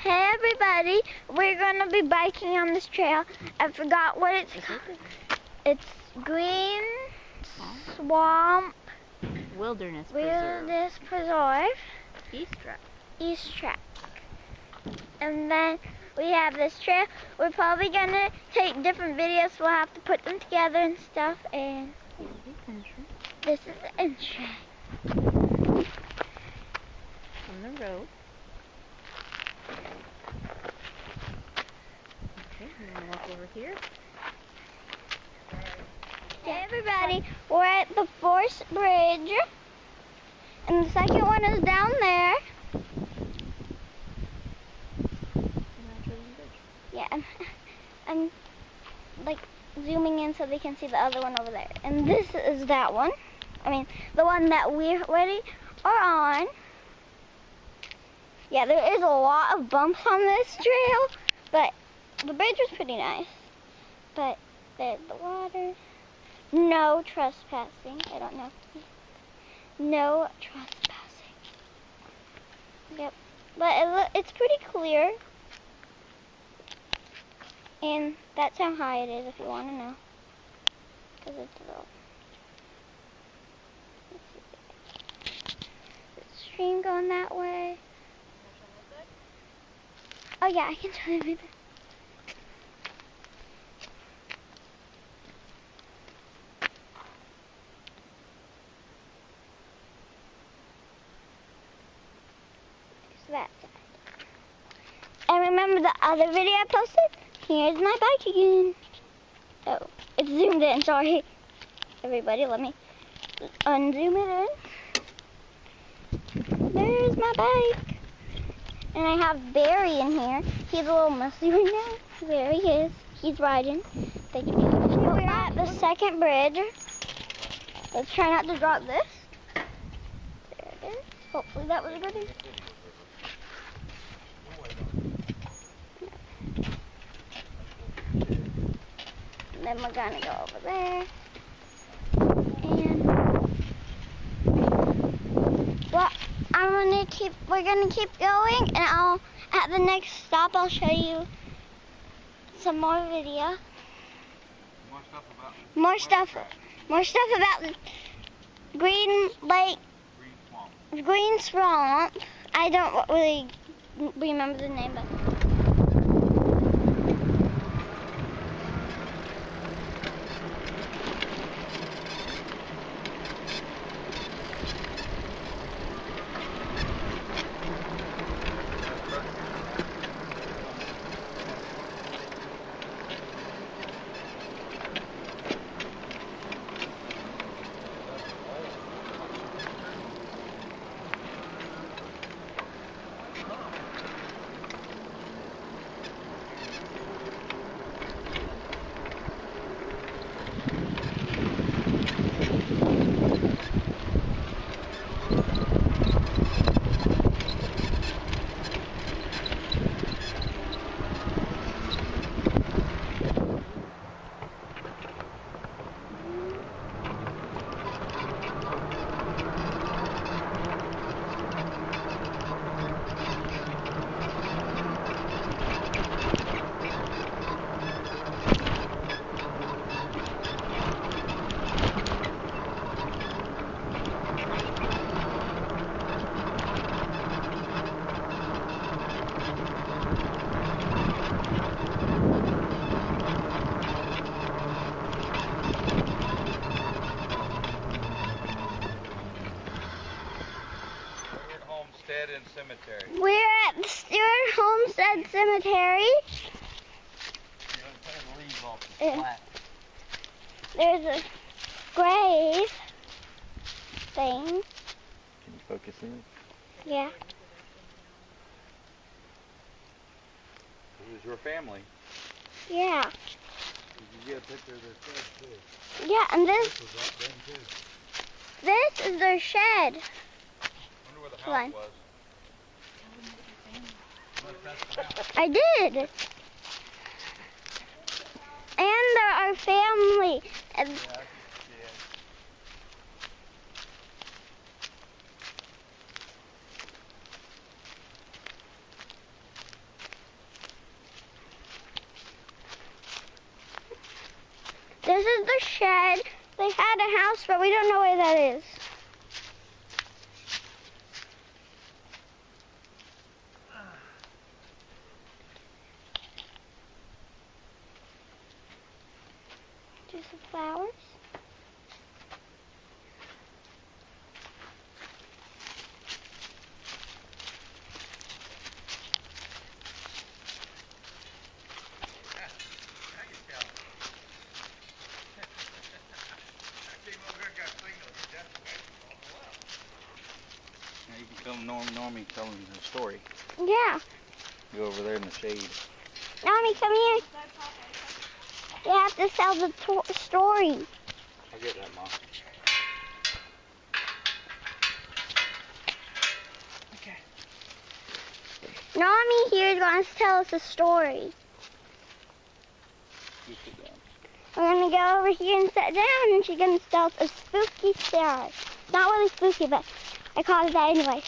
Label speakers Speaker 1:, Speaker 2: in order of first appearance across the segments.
Speaker 1: Hey everybody, we're gonna be biking on this trail. I forgot what it's called. It's Green Swamp
Speaker 2: Wilderness
Speaker 1: Preserve.
Speaker 2: East Track.
Speaker 1: And then we have this trail. We're probably gonna take different videos. We'll have to put them together and stuff. And this is the entrance.
Speaker 2: On the road. Okay, we're gonna walk over here.
Speaker 1: Hey everybody, we're at the Force Bridge. And the second one is down there. Yeah, I'm like zooming in so they can see the other one over there. And this is that one. I mean, the one that we already are on. Yeah, there is a lot of bumps on this trail, but the bridge was pretty nice. But there's the water. No trespassing. I don't know. No trespassing. Yep. But it's pretty clear. And that's how high it is if you want to know. Because it's low. There's a stream going that way. Oh yeah, I can show you everything. That side. And remember the other video I posted? Here's my bike again. Oh, it's zoomed in, sorry. Everybody, let me unzoom it in. There's my bike. And I have Barry in here. He's a little messy right now. There he is. He's riding. We're at the second bridge. Let's try not to drop this. There it is. Hopefully that was a good thing. And then we're gonna go over there. And well, we're gonna keep going, and at the next stop I'll show you some more video. More stuff about the Green Swamp. I don't really remember the name, but
Speaker 3: Cemetery.
Speaker 1: We're at the Stewart Homestead Cemetery. There's a grave thing.
Speaker 3: Can you focus in?
Speaker 1: Yeah.
Speaker 3: This is your family.
Speaker 1: Yeah.
Speaker 3: Did you get a picture of their shed too?
Speaker 1: Yeah, and this
Speaker 3: was up then too.
Speaker 1: This is their shed.
Speaker 3: I wonder where the house was.
Speaker 1: I did. And they're our family. And
Speaker 3: Yeah.
Speaker 1: This is the shed. They had a house, but we don't know where that is. Just some flowers.
Speaker 3: Now you can come Normie telling the story.
Speaker 1: Yeah.
Speaker 3: Go over there in the shade.
Speaker 1: Mommy, come here. You have to tell the story.
Speaker 3: I'll get that, Mom.
Speaker 2: Okay.
Speaker 1: Mommy here is going to tell us a story.
Speaker 3: You sit down.
Speaker 1: We're going to go over here and sit down, and she's going to tell us a spooky story. It's not really spooky, but I call it that anyway.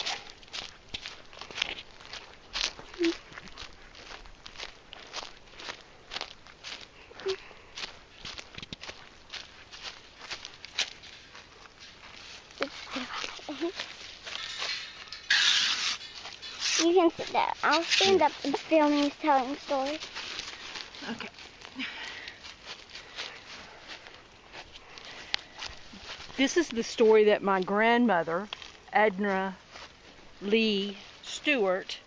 Speaker 1: You can sit down. I'll stand up and film you telling the story.
Speaker 2: Okay. This is the story that my grandmother, Edna Lee Stewart,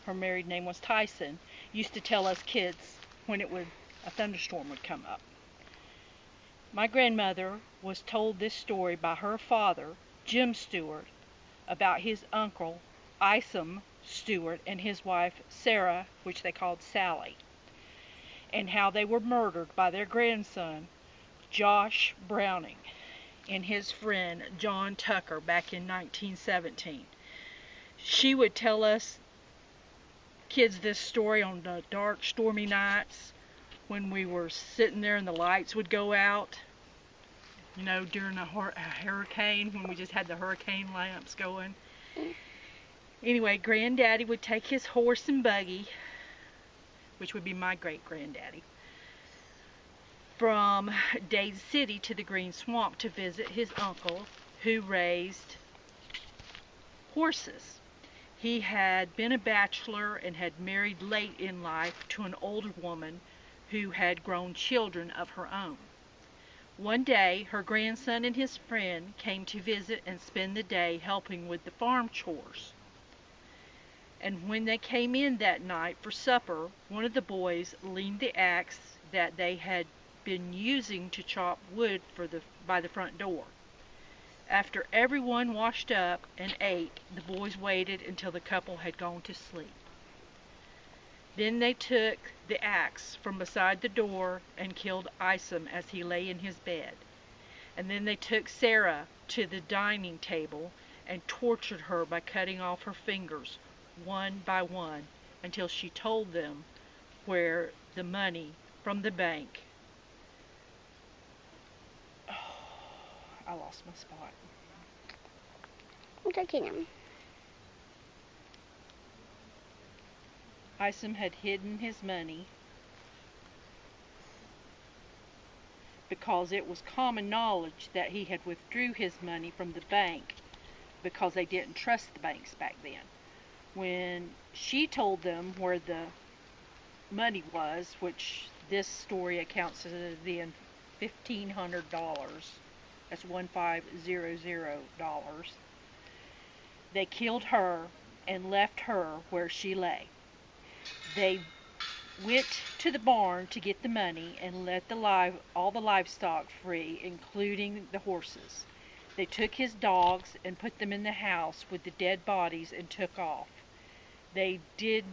Speaker 2: her married name was Tyson, used to tell us kids when a thunderstorm would come up. My grandmother was told this story by her father, Jim Stewart, about his uncle, Isom Stewart, and his wife, Sarah, which they called Sally, and how they were murdered by their grandson, Josh Browning, and his friend, John Tucker, back in 1917. She would tell us kids this story on the dark, stormy nights when we were sitting there and the lights would go out, you know, during a hurricane, when we just had the hurricane lamps going. Anyway, Granddaddy would take his horse and buggy, which would be my great-granddaddy, from Dade City to the Green Swamp to visit his uncle who raised horses. He had been a bachelor and had married late in life to an older woman who had grown children of her own. One day, her grandson and his friend came to visit and spend the day helping with the farm chores. And when they came in that night for supper, one of the boys leaned the axe that they had been using to chop wood by the front door. After everyone washed up and ate, the boys waited until the couple had gone to sleep. Then they took the axe from beside the door and killed Isom as he lay in his bed. And then they took Sarah to the dining table and tortured her by cutting off her fingers one by one until she told them where the money from the bank. Oh, I lost my spot.
Speaker 1: I'm taking him.
Speaker 2: Isom had hidden his money because it was common knowledge that he had withdrew his money from the bank because they didn't trust the banks back then. When she told them where the money was, which this story accounts as being $1,500, that's $1,500, they killed her and left her where she lay. They went to the barn to get the money and let all the livestock free, including the horses. They took his dogs and put them in the house with the dead bodies and took off. They did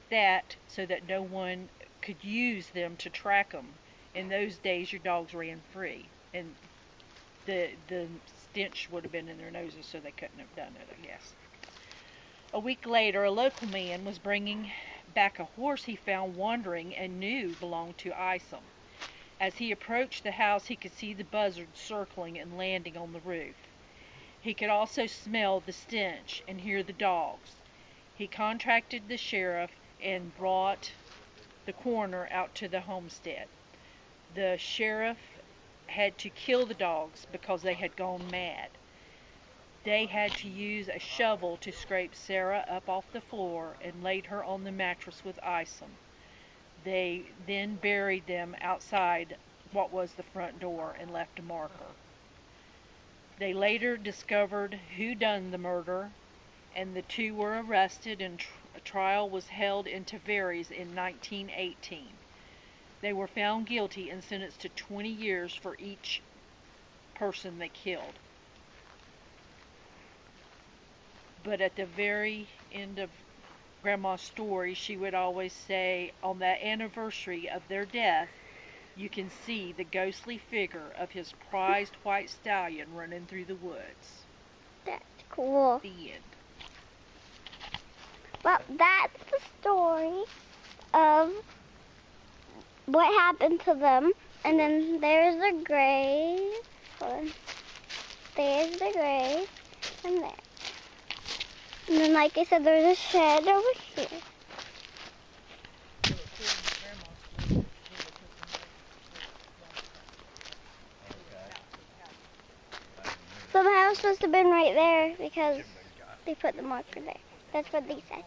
Speaker 2: that so that no one could use them to track them. In those days, your dogs ran free, and the stench would have been in their noses, so they couldn't have done it, I guess. A week later, a local man was bringing back a horse he found wandering and knew belonged to Isom. As he approached the house, he could see the buzzards circling and landing on the roof. He could also smell the stench and hear the dogs. He contacted the sheriff and brought the coroner out to the homestead. The sheriff had to kill the dogs because they had gone mad. They had to use a shovel to scrape Sarah up off the floor and laid her on the mattress with Isom. They then buried them outside what was the front door and left a marker. They later discovered who done the murder, and the two were arrested, and a trial was held in Tavares in 1918. They were found guilty and sentenced to 20 years for each person they killed. But at the very end of Grandma's story, she would always say, on that anniversary of their death, you can see the ghostly figure of his prized white stallion running through the woods.
Speaker 1: That's cool.
Speaker 2: The end.
Speaker 1: Well, that's the story of what happened to them. And then there's the grave. Hold on. There's the grave. And there. And then, like I said, there's a shed over here. So the house must have been right there because they put the marker there. That's what they said.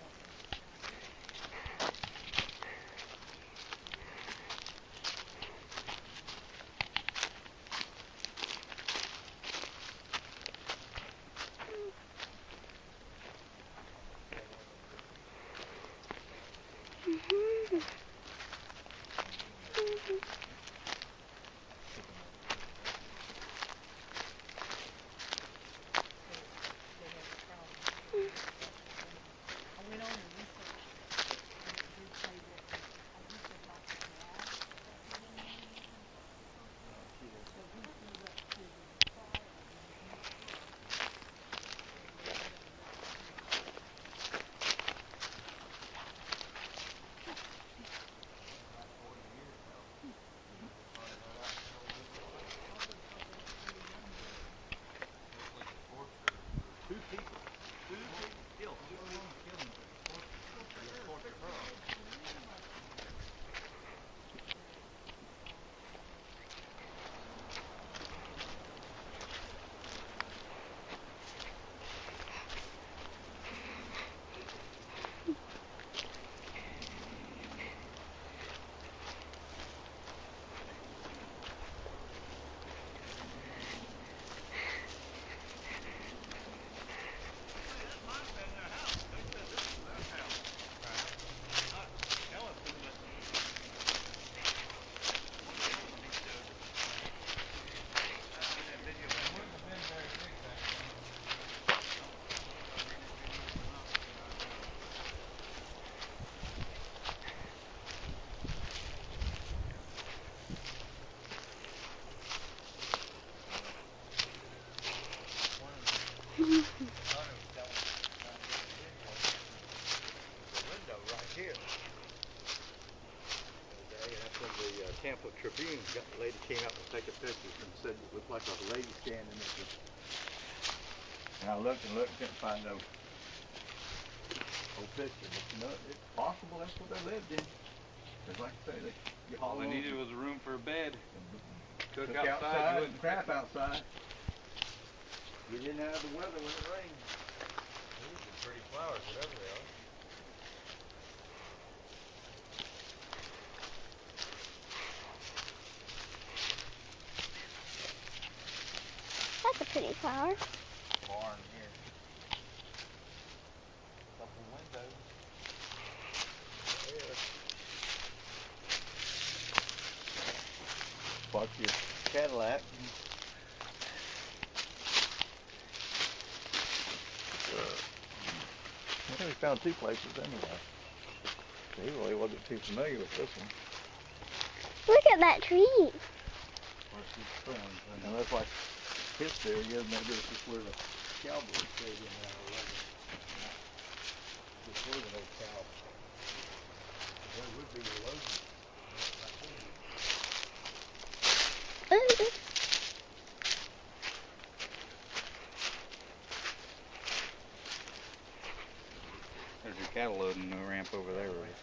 Speaker 3: Tampa Tribune lady came out to take a picture and said it looked like a lady standing there. And I looked and looked, couldn't find no picture. But you know, it's possible that's what they lived in. Because like I say,
Speaker 4: all they needed was a room for a bed.
Speaker 3: Cook outside and crap outside. You didn't have the weather when it rained.
Speaker 4: These are pretty flowers, whatever they are.
Speaker 1: That's a pretty flower.
Speaker 3: Barn here. Couple windows. There. Park your Cadillac. I think we found two places anyway. He really wasn't too familiar with this one.
Speaker 1: Look at that tree.
Speaker 3: And that's like his theory is maybe this is where the cowboys stayed in there already. This was an old cow. There would be a loading.
Speaker 4: There's your cattle loading ramp over there, right?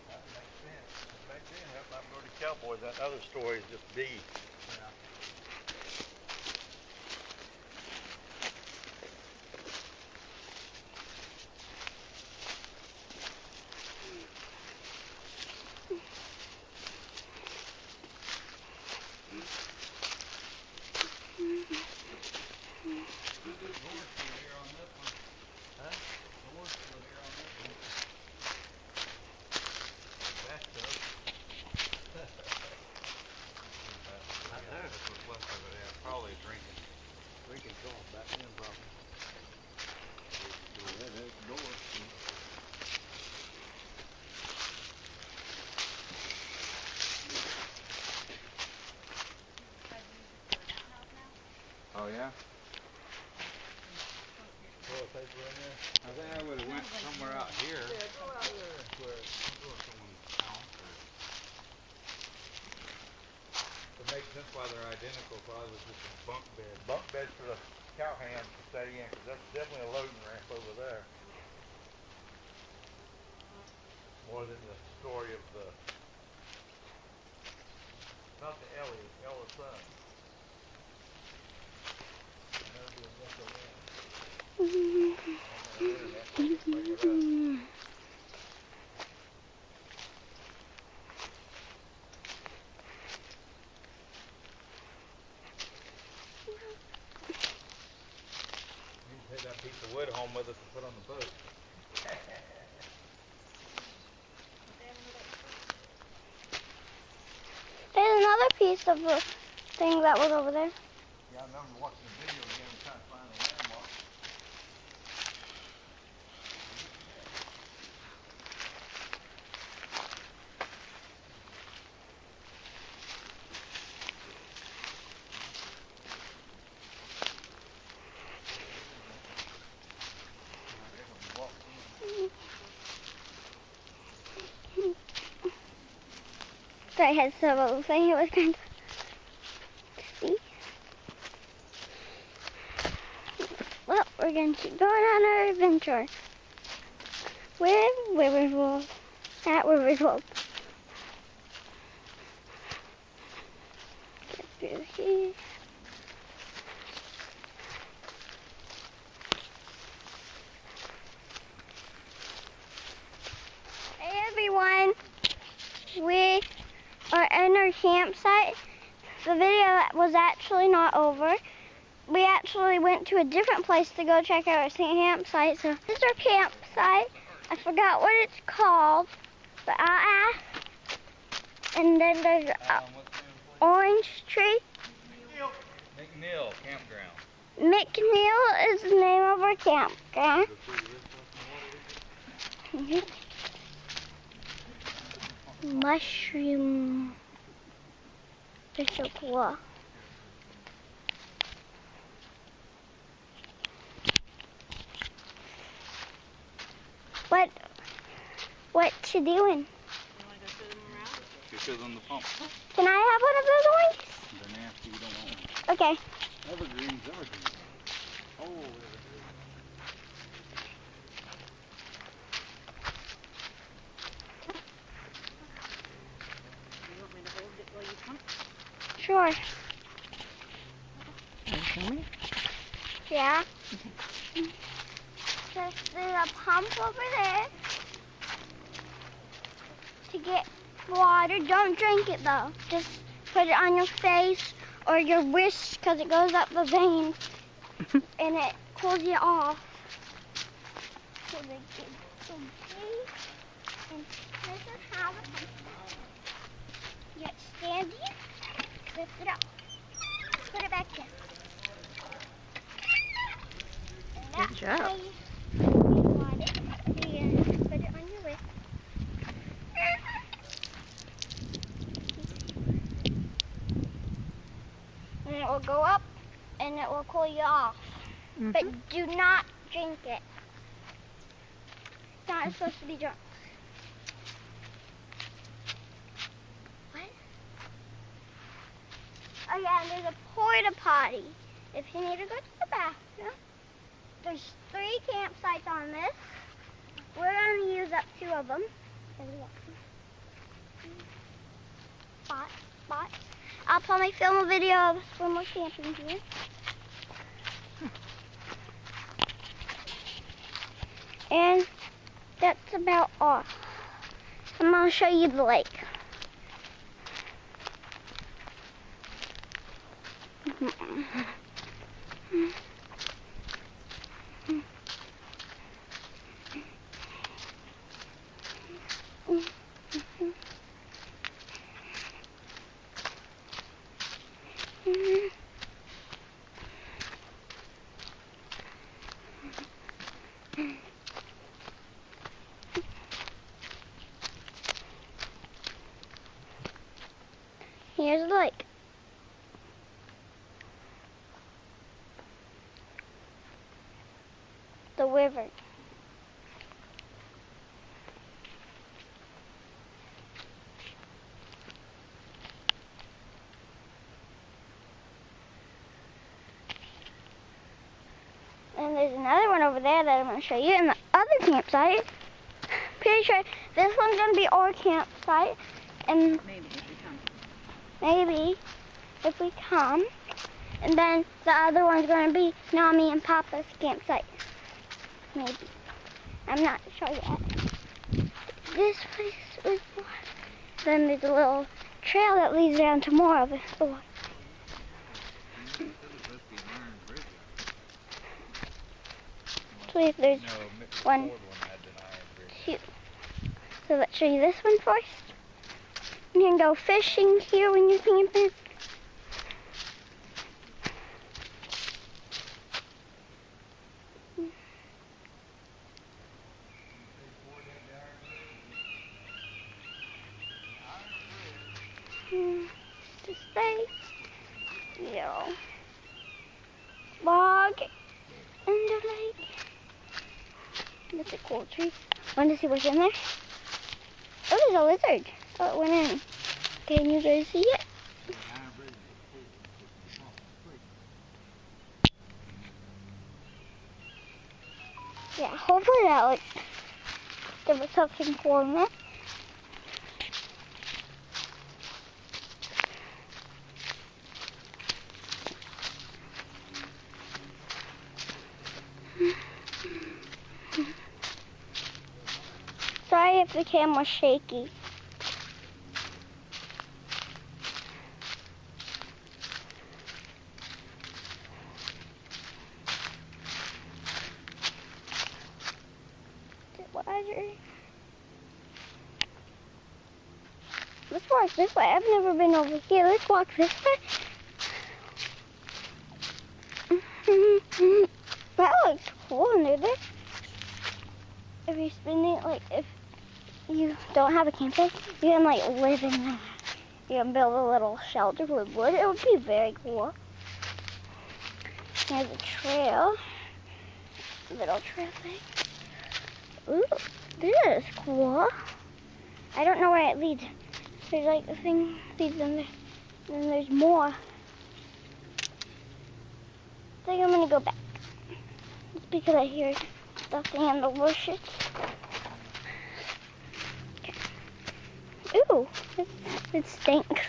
Speaker 3: That makes sense. Back then, that might have already cowboys. That other story is just B.
Speaker 4: Probably drinking.
Speaker 3: Drinking salt back in, probably. Yeah, there's the door.
Speaker 4: Oh yeah?
Speaker 3: Toilet paper in there.
Speaker 4: I think I would have went somewhere out here.
Speaker 3: Go out there. Where
Speaker 4: Go to someone's house or... It makes sense why they're identical. Probably was just a bunk bed.
Speaker 3: bunk beds for the cow hands to stay in, because that's definitely a loading ramp over there. More than the story of the, not the Ellie, Ella's son. That'd be a nickel man. On the internet, bring it up.
Speaker 4: We can take that piece of wood home with us and put on the boat.
Speaker 1: There's another piece of the thing that was over there.
Speaker 3: Yeah, I remember watching the video again and trying to find the landmark.
Speaker 1: So I had several things it was kind of see. Well, we're going to keep going on our adventure with Riverwolf at Riverwolf. Get through here. Hey everyone, we are in our campsite. The video was actually not over. We actually went to a different place to go check out our campsite. So this is our campsite. I forgot what it's called, but I'll ask. And then there's an
Speaker 4: What's the name of the place?
Speaker 1: orange tree.
Speaker 4: McNeil Campground.
Speaker 1: McNeil is the name of our campground. Mushroom. They're so cool. What you doing?
Speaker 4: It goes on the pump.
Speaker 1: Can I have one of those oranges?
Speaker 4: They're nasty. You don't want them.
Speaker 1: Okay.
Speaker 3: Evergreens, evergreens. Oh,
Speaker 1: Sure. Yeah. Just there's a pump over there to get water. Don't drink it though. Just put it on your face or your wrist because it goes up the veins and it cools you off. So they get some tea and this is how the pump goes. You get stand here, lift it up, put it back in.
Speaker 2: Good job.
Speaker 1: You want it. You put it on your wrist. And it will go up and it will cool you off. But do not drink it. It's not supposed to be drunk. What? Oh yeah, and there's a porta potty if you need to go to the bathroom. There's 3 campsites on this. We're going to use up 2 of them. spot. I'll probably film a video of us when we're camping here. And that's about all. I'm going to show you the lake. Here's the lake. The river. And there's another one over there that I'm going to show you in the other campsite. Pretty sure this one's going to be our campsite. And maybe if we come. And then the other one's going to be Mommy and Papa's campsite. Maybe. I'm not sure yet. This place was water. Then there's a little trail that leads down to more of the water. So there's one, two. So let's show you this one first. You can go fishing here when you're camping. To stay, log in the lake. That's a cool tree. Want to see what's in there? Oh, there's a lizard. Oh, it went in. Can you guys see it? Yeah, hopefully that there was something cool in it. Sorry if the camera's shaky. Let's walk this way. I've never been over here. Let's walk this way. That looks cool under there. If you're spending it, like, if you don't have a campsite, you can, like, live in there. You can build a little shelter with wood. It would be very cool. There's a trail. Little trail thing. Ooh, this is cool. I don't know where it leads. There's like a thing leads in there. And then there's more. I think I'm gonna go back. It's because I hear something in the bushes. Okay. Ooh, it stinks.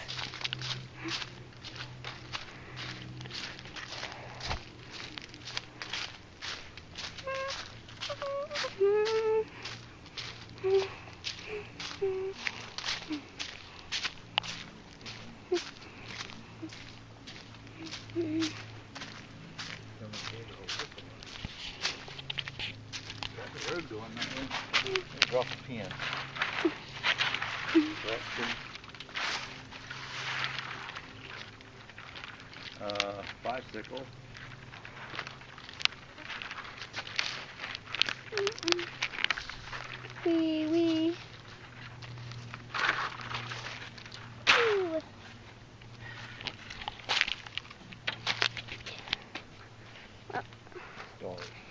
Speaker 3: Drop a pin. Bicycle.
Speaker 1: Wee. Ooh.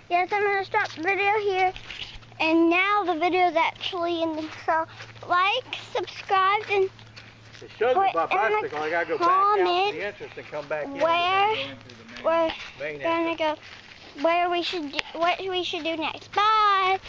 Speaker 1: Yes, I'm going to stop the video here. And now the video is actually in the, so like, subscribe, and
Speaker 3: It shows
Speaker 1: put
Speaker 3: me my
Speaker 1: in
Speaker 3: bicycle.
Speaker 1: the
Speaker 3: I gotta go back out to
Speaker 1: comment
Speaker 3: the entrance and come back in.
Speaker 1: where
Speaker 3: Main
Speaker 1: we're gonna go, where we should do, what we should do next. Bye.